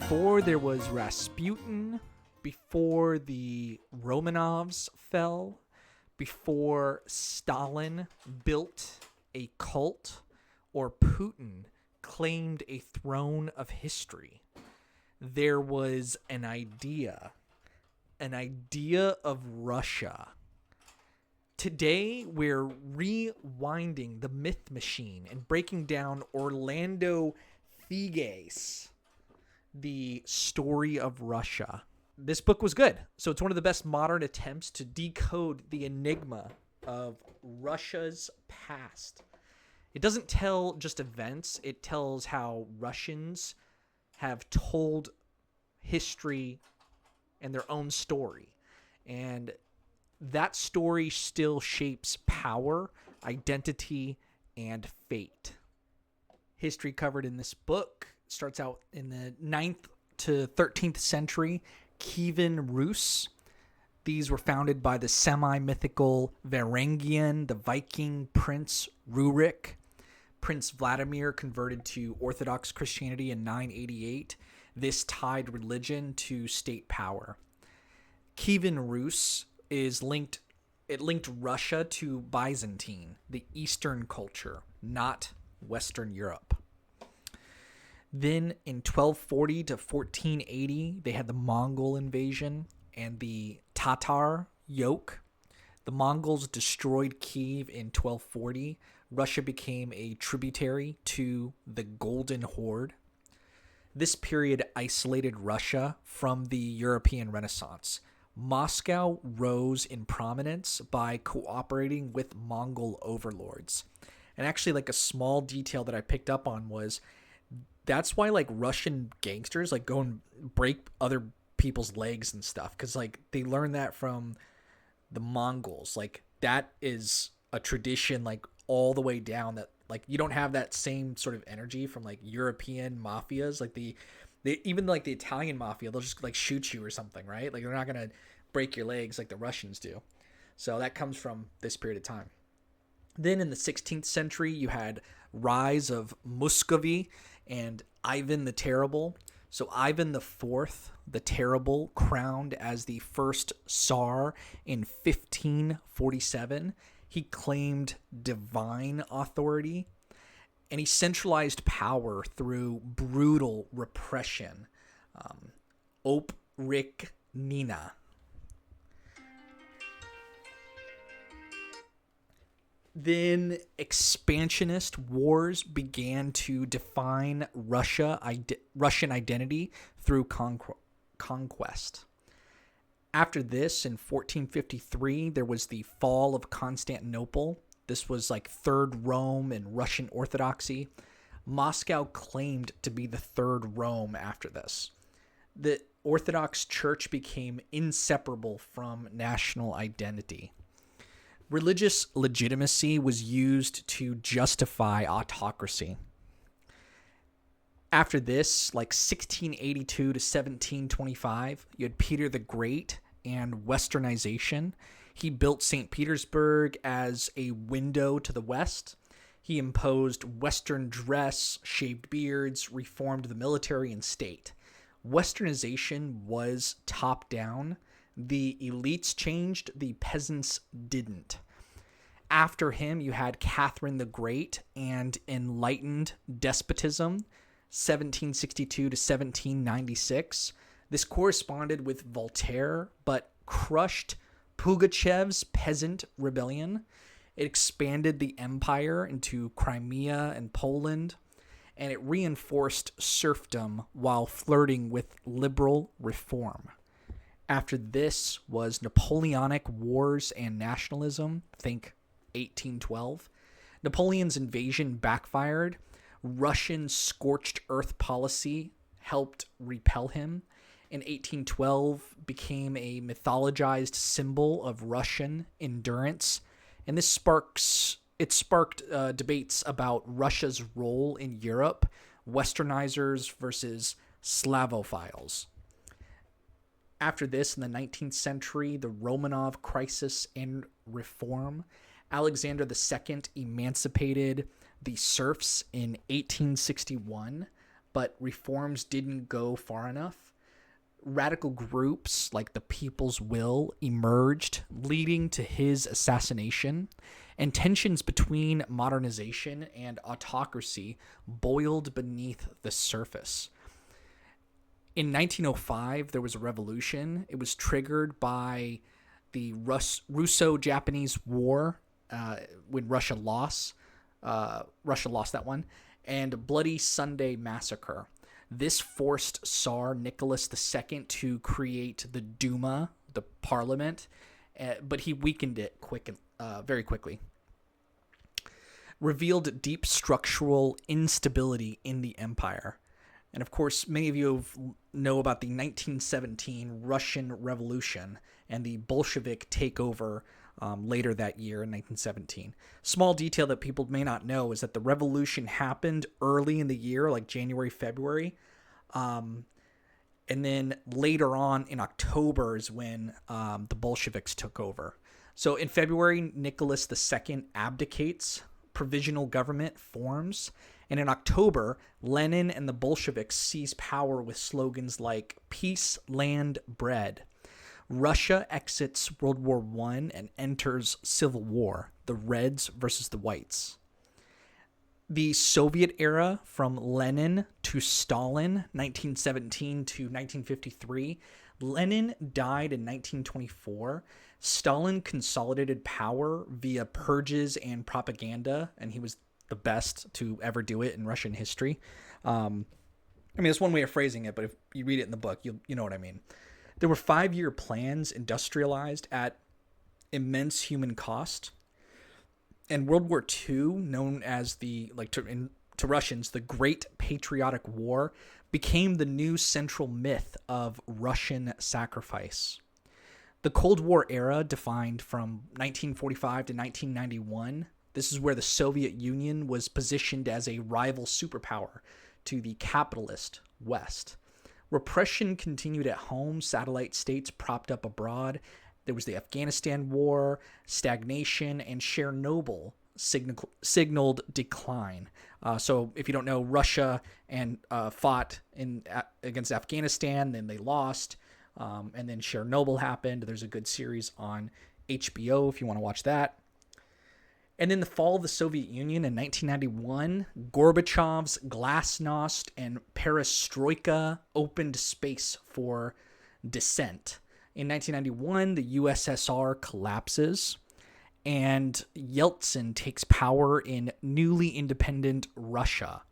Before there was Rasputin, before the Romanovs fell, before Stalin built a cult, or Putin claimed a throne of history, there was an idea of Russia. Today, we're rewinding the myth machine and breaking down Orlando Figes, the story of Russia. This book was good. So it's one of the best modern attempts to decode the enigma of Russia's past. It doesn't tell just events. It tells how Russians have told history and their own story. And that story still shapes power, identity, and fate. History covered in this book starts out in the 9th to 13th century, Kievan Rus. These were founded by the semi-mythical Varangian, the Viking prince Rurik. Prince Vladimir converted to Orthodox Christianity in 988. This tied religion to state power. Kievan Rus linked Russia to Byzantine, the Eastern culture, not Western Europe. Then in 1240 to 1480, they had the Mongol invasion and the Tatar yoke. The Mongols destroyed Kiev in 1240. Russia became a tributary to the Golden Horde. This period isolated Russia from the European Renaissance. Moscow rose in prominence by cooperating with Mongol overlords. And actually, like, a small detail that I picked up on was that's why, like, Russian gangsters, like, go and break other people's legs and stuff, because, like, they learned that from the Mongols. Like, that is a tradition, like, all the way down, that, like, you don't have that same sort of energy from, like, European mafias. Like, even like the Italian mafia, they'll just, like, shoot you or something, right? Like, they're not gonna break your legs like the Russians do. So that comes from this period of time. Then in the 16th century, you had rise of Muscovy and Ivan the Terrible. So Ivan IV the Terrible, crowned as the first Tsar in 1547. He claimed divine authority, and he centralized power through brutal repression. Oprichnina. Then expansionist wars began to define Russian identity through conquest. After this, in 1453, there was the fall of Constantinople. This was like Third Rome in Russian Orthodoxy. Moscow claimed to be the Third Rome after this. The Orthodox Church became inseparable from national identity. Religious legitimacy was used to justify autocracy. After this, like 1682 to 1725, you had Peter the Great and Westernization. He built St. Petersburg as a window to the West. He imposed Western dress, shaved beards, reformed the military and state. Westernization was top-down. The elites changed, the peasants didn't. After him, you had Catherine the Great and enlightened despotism, 1762 to 1796. This corresponded with Voltaire, but crushed Pugachev's peasant rebellion. It expanded the empire into Crimea and Poland, and it reinforced serfdom while flirting with liberal reform. After this was Napoleonic Wars and Nationalism, think 1812. Napoleon's invasion backfired. Russian scorched earth policy helped repel him. In 1812 became a mythologized symbol of Russian endurance, and this sparked debates about Russia's role in Europe, Westernizers versus Slavophiles. After this, in the 19th century, the Romanov crisis and reform. Alexander II emancipated the serfs in 1861, but reforms didn't go far enough. Radical groups like the People's Will emerged, leading to his assassination, and tensions between modernization and autocracy boiled beneath the surface. In 1905, there was a revolution. It was triggered by the Russo-Japanese War, when Russia lost that one, and Bloody Sunday Massacre. This forced Tsar Nicholas II to create the Duma, the parliament, but he weakened it very quickly. Revealed deep structural instability in the empire. And of course, many of you know about the 1917 Russian Revolution and the Bolshevik takeover later that year in 1917. Small detail that people may not know is that the revolution happened early in the year, like January, February. And then later on in October is when the Bolsheviks took over. So in February, Nicholas II abdicates, provisional government forms, and in October, Lenin and the Bolsheviks seize power with slogans like "Peace, Land, Bread." Russia exits World War I and enters civil war, the Reds versus the Whites. The Soviet era, from Lenin to Stalin, 1917 to 1953. Lenin died in 1924. Stalin consolidated power via purges and propaganda, and he was the best to ever do it in Russian history. I mean, it's one way of phrasing it, but if you read it in the book, you know what I mean. There were 5-year plans industrialized at immense human cost. And World War II, known as to Russians, the Great Patriotic War, became the new central myth of Russian sacrifice. The Cold War era, defined from 1945 to 1991, this is where the Soviet Union was positioned as a rival superpower to the capitalist West. Repression continued at home, satellite states propped up abroad. There was the Afghanistan War, stagnation, and Chernobyl signaled decline. So if you don't know, Russia fought against Afghanistan, then they lost, and then Chernobyl happened. There's a good series on HBO if you want to watch that. And then the fall of the Soviet Union in 1991, Gorbachev's glasnost and perestroika opened space for dissent. In 1991, the USSR collapses, and Yeltsin takes power in newly independent Russia.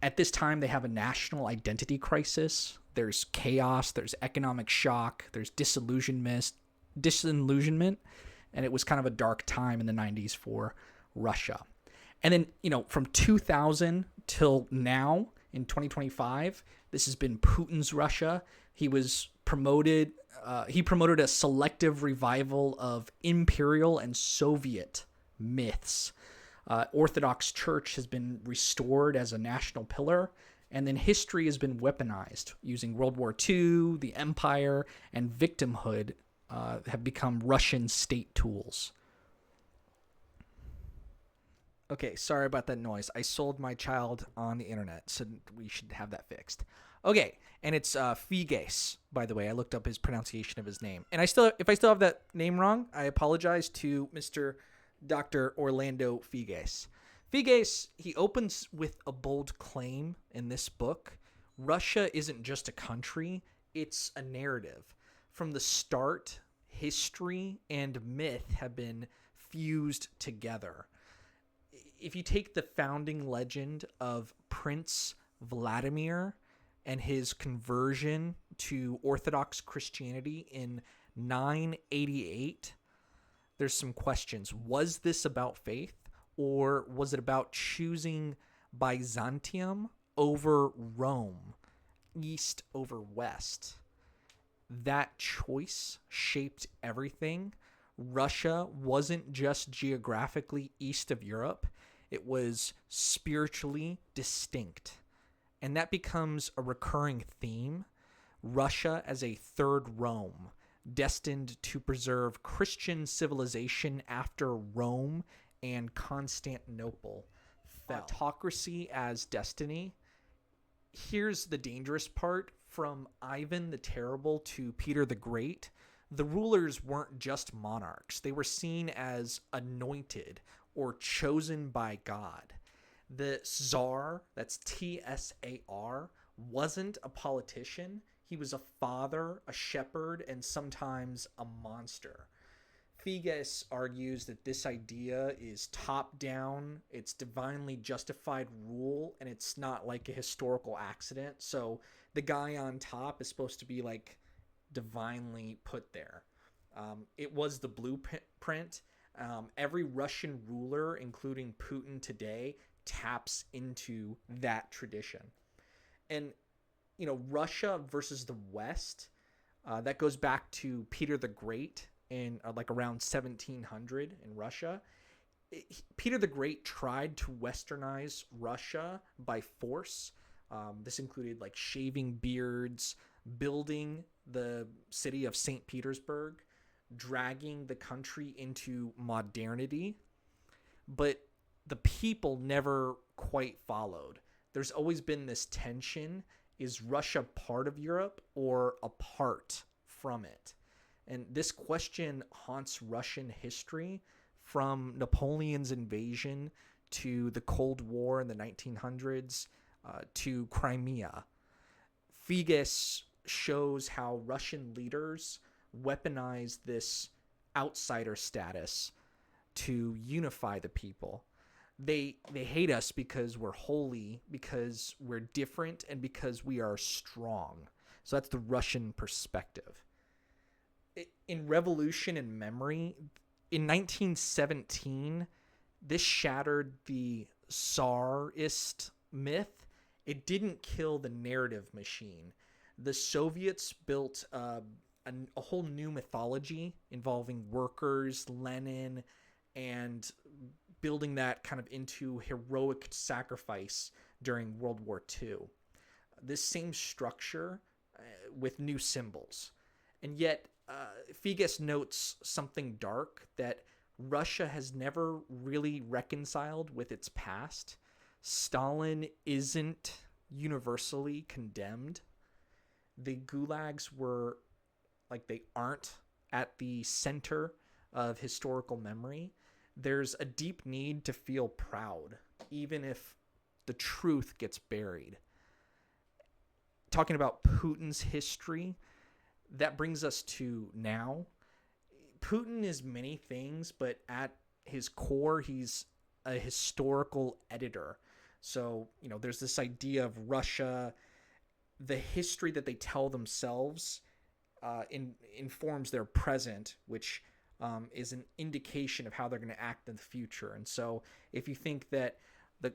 At this time, they have a national identity crisis. There's chaos, there's economic shock, there's disillusionment, and it was kind of a dark time in the 90s for Russia. And then, from 2000 till now, in 2025, this has been Putin's Russia. He promoted a selective revival of imperial and Soviet myths. Orthodox Church has been restored as a national pillar, and then history has been weaponized using World War II, the empire, and victimhood have become Russian state tools. Okay, sorry about that noise. I sold my child on the internet, so we should have that fixed. Okay, and it's Figes, by the way. I looked up his pronunciation of his name. And if I still have that name wrong, I apologize to Mr. Dr. Orlando Figes. Figes, he opens with a bold claim in this book. Russia isn't just a country, it's a narrative. From the start, history and myth have been fused together. If you take the founding legend of Prince Vladimir and his conversion to Orthodox Christianity in 988, there's some questions. Was this about faith, or was it about choosing Byzantium over Rome, east over west? That choice shaped everything. Russia wasn't just geographically east of Europe, it was spiritually distinct. And that becomes a recurring theme. Russia as a third Rome, destined to preserve Christian civilization after Rome and Constantinople fell. Autocracy as destiny. here's the dangerous part. From Ivan the Terrible to Peter the Great, the rulers weren't just monarchs. They were seen as anointed or chosen by God. The Tsar, that's Tsar, wasn't a politician. He was a father, a shepherd, and sometimes a monster. Figes argues that this idea is top down, it's divinely justified rule, and it's not like a historical accident. So the guy on top is supposed to be like divinely put there. It was the blueprint. Every Russian ruler, including Putin today, taps into that tradition. And, Russia versus the West, that goes back to Peter the Great in like around 1700 in Russia. Peter the Great tried to westernize Russia by force. This included like shaving beards, building the city of St. Petersburg, dragging the country into modernity. But the people never quite followed. There's always been this tension. Is Russia part of Europe or apart from it? And this question haunts Russian history from Napoleon's invasion to the Cold War in the 1900s to Crimea. Figes shows how Russian leaders weaponize this outsider status to unify the people. They hate us because we're holy, because we're different, and because we are strong. So that's the Russian perspective. In Revolution and Memory, in 1917, this shattered the Tsarist myth. It didn't kill the narrative machine. The Soviets built a whole new mythology involving workers, Lenin, and building that kind of into heroic sacrifice during World War II. This same structure with new symbols. And yet, Figes notes something dark, that Russia has never really reconciled with its past. Stalin isn't universally condemned. The gulags were, like, they aren't at the center of historical memory. There's a deep need to feel proud, even if the truth gets buried. Talking about Putin's history, that brings us to now. Putin is many things, but at his core, he's a historical editor. So, there's this idea of Russia, the history that they tell themselves informs their present, which is an indication of how they're going to act in the future. And so if you think that the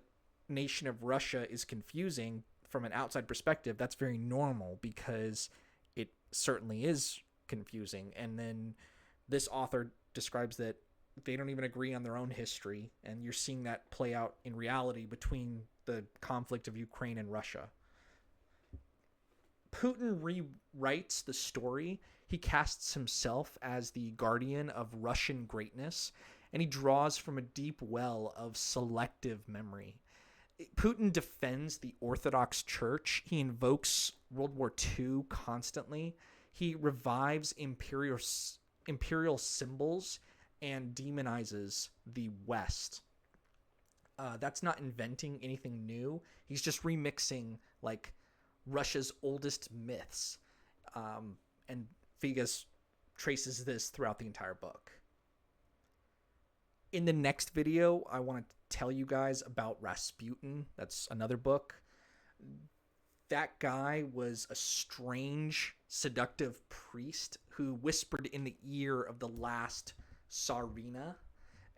nation of Russia is confusing from an outside perspective, that's very normal, because it certainly is confusing. And then this author describes that they don't even agree on their own history, and you're seeing that play out in reality between the conflict of Ukraine and Russia. Putin rewrites the story. He casts himself as the guardian of Russian greatness, and he draws from a deep well of selective memory. Putin defends the Orthodox Church. He invokes World War II constantly. He revives imperial symbols and demonizes the West. That's not inventing anything new. He's just remixing, like, Russia's oldest myths. And Figes traces this throughout the entire book. In the next video, I want to tell you guys about Rasputin. That's another book. That guy was a strange, seductive priest who whispered in the ear of the last Tsarina.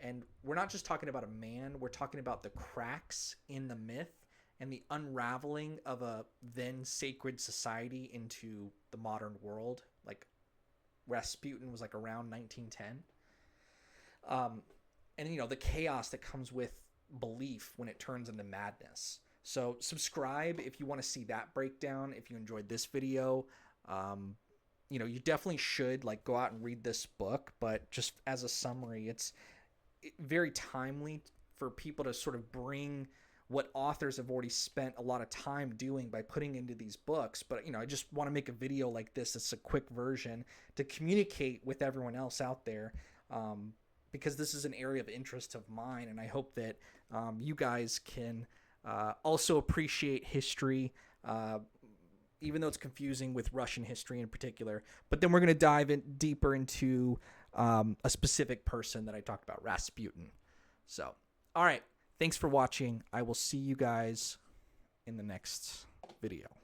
And we're not just talking about a man, we're talking about the cracks in the myth and the unraveling of a then sacred society into the modern world. Like, Rasputin was like around 1910. And the chaos that comes with belief when it turns into madness. So subscribe if you want to see that breakdown. If you enjoyed this video, you definitely should go out and read this book. But just as a summary, it's very timely for people to sort of bring what authors have already spent a lot of time doing by putting into these books. But, I just want to make a video like this. It's a quick version to communicate with everyone else out there, because this is an area of interest of mine. And I hope that you guys can also appreciate history, even though it's confusing with Russian history in particular. But then we're going to dive in deeper into a specific person that I talked about, Rasputin. So, all right. Thanks for watching. I will see you guys in the next video.